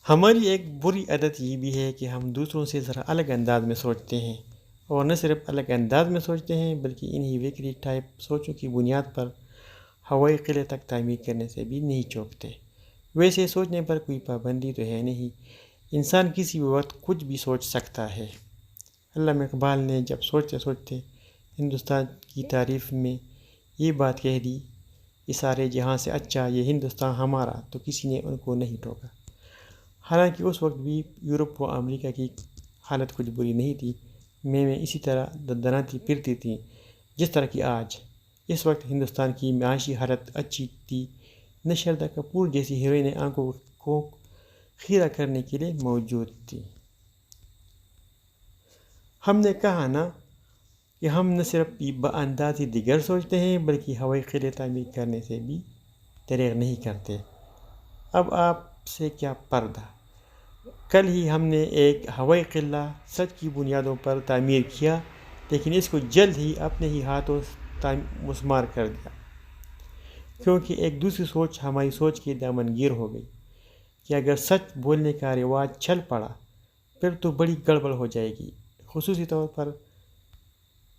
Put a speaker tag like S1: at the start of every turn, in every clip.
S1: ہماری ایک بری عادت یہ بھی ہے کہ ہم دوسروں سے ذرا الگ انداز میں سوچتے ہیں، اور نہ صرف الگ انداز میں سوچتے ہیں بلکہ انہی ویکری ٹائپ سوچوں کی بنیاد پر ہوائی قلعے تک تعمیر کرنے سے بھی نہیں چوکتے۔ ویسے سوچنے پر کوئی پابندی تو ہے نہیں، انسان کسی بھی وقت کچھ بھی سوچ سکتا ہے۔ علامہ اقبال نے جب سوچتے سوچتے ہندوستان کی تعریف میں یہ بات کہہ دی، "اس سارے جہاں سے اچھا یہ ہندوستان ہمارا"، تو کسی نے ان کو نہیں ٹوکا۔ حالانکہ اس وقت بھی یورپ و امریکہ کی حالت کچھ بری نہیں تھی، میں اسی طرح دندناتی پھرتی تھیں جس طرح کی آج۔ اس وقت ہندوستان کی معاشی حالت اچھی تھی، نہ شردا کپور جیسی ہیروئنیں آنکھوں کو خیرہ کرنے کے لیے موجود تھی۔ ہم نے کہا نا کہ ہم نہ صرف بہ-اندازی دیگر سوچتے ہیں بلکہ ہوائی قلعے تعمیر کرنے سے بھی دریغ نہیں کرتے۔ اب آپ سے کیا پردہ! کل ہی ہم نے ایک ہوائی قلعہ سچ کی بنیادوں پر تعمیر کیا، لیکن اس کو جلد ہی اپنے ہی ہاتھوں مسمار کر دیا، کیونکہ ایک دوسری سوچ ہماری سوچ کے دامن گیر ہو گئی کہ اگر سچ بولنے کا رواج چل پڑا پھر تو بڑی گڑبڑ ہو جائے گی۔ خصوصی طور پر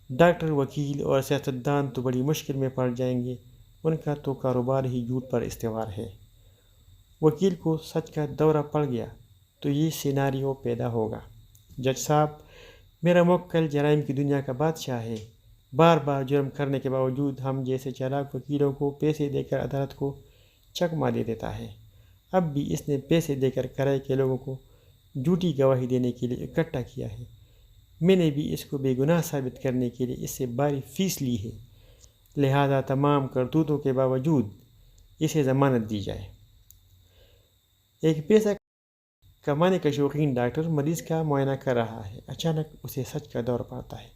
S1: ڈاکٹر، وکیل اور سیاستدان تو بڑی مشکل میں پڑ جائیں گے، ان کا تو کاروبار ہی جھوٹ پر استوار ہے۔ وکیل کو سچ کا دورہ پڑ گیا تو یہ سیناریو پیدا ہوگا: جج صاحب، میرا موکل جرائم کی دنیا کا بادشاہ ہے، بار بار جرم کرنے کے باوجود ہم جیسے چالاک وکیلوں کو پیسے دے کر عدالت کو چکما دے دیتا ہے۔ اب بھی اس نے پیسے دے کر کرائے کے لوگوں کو جھوٹی گواہی دینے کے لیے اکٹھا کیا ہے۔ میں نے بھی اس کو بے گناہ ثابت کرنے کے لیے اس سے بھاری فیس لی ہے، لہذا تمام کرتوتوں کے باوجود اسے ضمانت دی جائے۔ ایک پیسہ کمانے کا شوقین ڈاکٹر مریض کا معائنہ کر رہا ہے، اچانک اسے سچ کا دور پڑتا ہے۔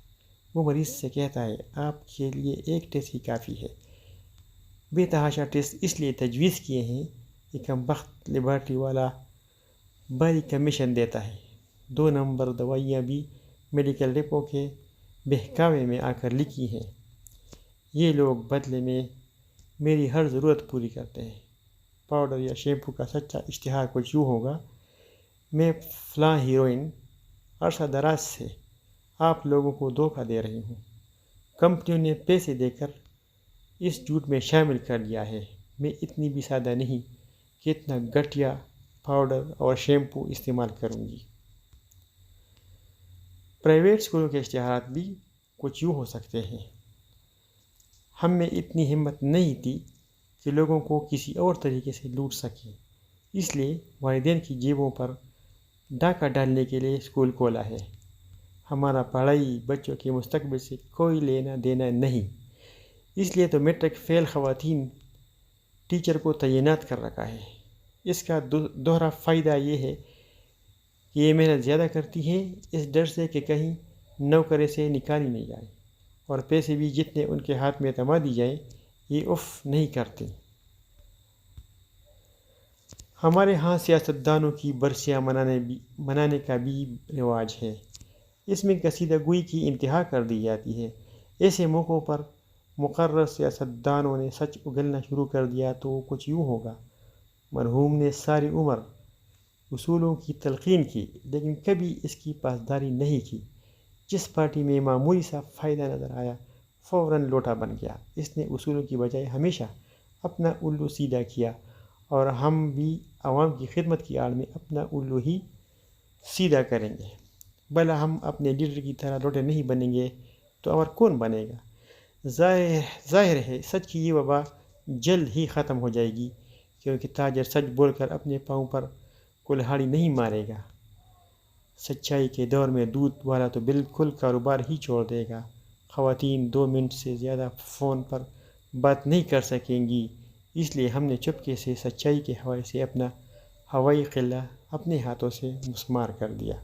S1: وہ مریض سے کہتا ہے، "آپ کے لیے ایک ٹیسٹ ہی کافی ہے"۔ بے تحاشا ٹیسٹ اس لیے تجویز کیے ہیں کہ کم بخت لیبارٹری والا بھاری کمیشن دیتا ہے۔ 2 نمبر دوائیاں بھی میڈیکل ڈپو کے بہکاوے میں آ کر لکھی ہیں۔ یہ لوگ بدلے میں میری ہر ضرورت پوری کرتے ہیں۔ پاؤڈر یا شیمپو کا سچا اشتہار کچھ یوں ہوگا: "میں فلاں ہیروئن عرصہ دراز سے آپ لوگوں کو دھوکہ دے رہی ہوں۔ کمپنیوں نے پیسے دے کر اس جھوٹ میں شامل کر لیا ہے۔ میں اتنی بھی سادہ نہیں کہ اتنا گھٹیا پاؤڈر اور شیمپو استعمال کروں گی"۔ پرائیویٹ اسکولوں کے اشتہارات بھی کچھ یوں ہو سکتے ہیں: "ہم میں اتنی ہمت نہیں تھی کہ لوگوں کو کسی اور طریقے سے لوٹ سکیں، اس لیے والدین کی جیبوں پر ڈاکہ ڈالنے کے لیے اسکول کھولا ہے۔ ہمارا پڑھائی بچوں کے مستقبل سے کوئی لینا دینا نہیں، اس لیے تو میٹرک فیل خواتین ٹیچر کو تعینات کر رکھا ہے۔ اس کا دوہرا فائدہ یہ ہے کہ یہ محنت زیادہ کرتی ہیں اس ڈر سے کہ کہیں نوکری سے نکالی نہ جائیں، اور پیسے بھی جتنے ان کے ہاتھ میں تھما دی جائیں یہ اف نہیں کرتیں۔ ہمارے ہاں سیاستدانوں کی برسیاں منانے کا بھی رواج ہے۔ اس میں قصیدہ گوئی کی انتہا کر دی جاتی ہے۔ ایسے موقعوں پر مقرر سیاستدانوں نے سچ اگلنا شروع کر دیا تو کچھ یوں ہوگا: "مرحوم نے ساری عمر اصولوں کی تلقین کی لیکن کبھی اس کی پاسداری نہیں کی۔ جس پارٹی میں معمولی سا فائدہ نظر آیا فوراً لوٹا بن گیا۔ اس نے اصولوں کی بجائے ہمیشہ اپنا الو سیدھا کیا، اور ہم بھی عوام کی خدمت کی آڑ میں اپنا الو ہی سیدھا کریں گے۔ بھلا ہم اپنے لیڈر کی طرح لوٹے نہیں بنیں گے تو اور کون بنے گا؟ ظاہر ہے سچ کی یہ وبا جلد ہی ختم ہو جائے گی، کیونکہ تاجر سچ بول کر اپنے پاؤں پر کلہاڑی نہیں مارے گا۔ سچائی کے دور میں دودھ والا تو بالکل کاروبار ہی چھوڑ دے گا۔ خواتین 2 منٹ سے زیادہ فون پر بات نہیں کر سکیں گی، اس لیے ہم نے چپکے سے سچائی کے حوالے سے اپنا ہوائی قلعہ اپنے ہاتھوں سے مسمار کر دیا۔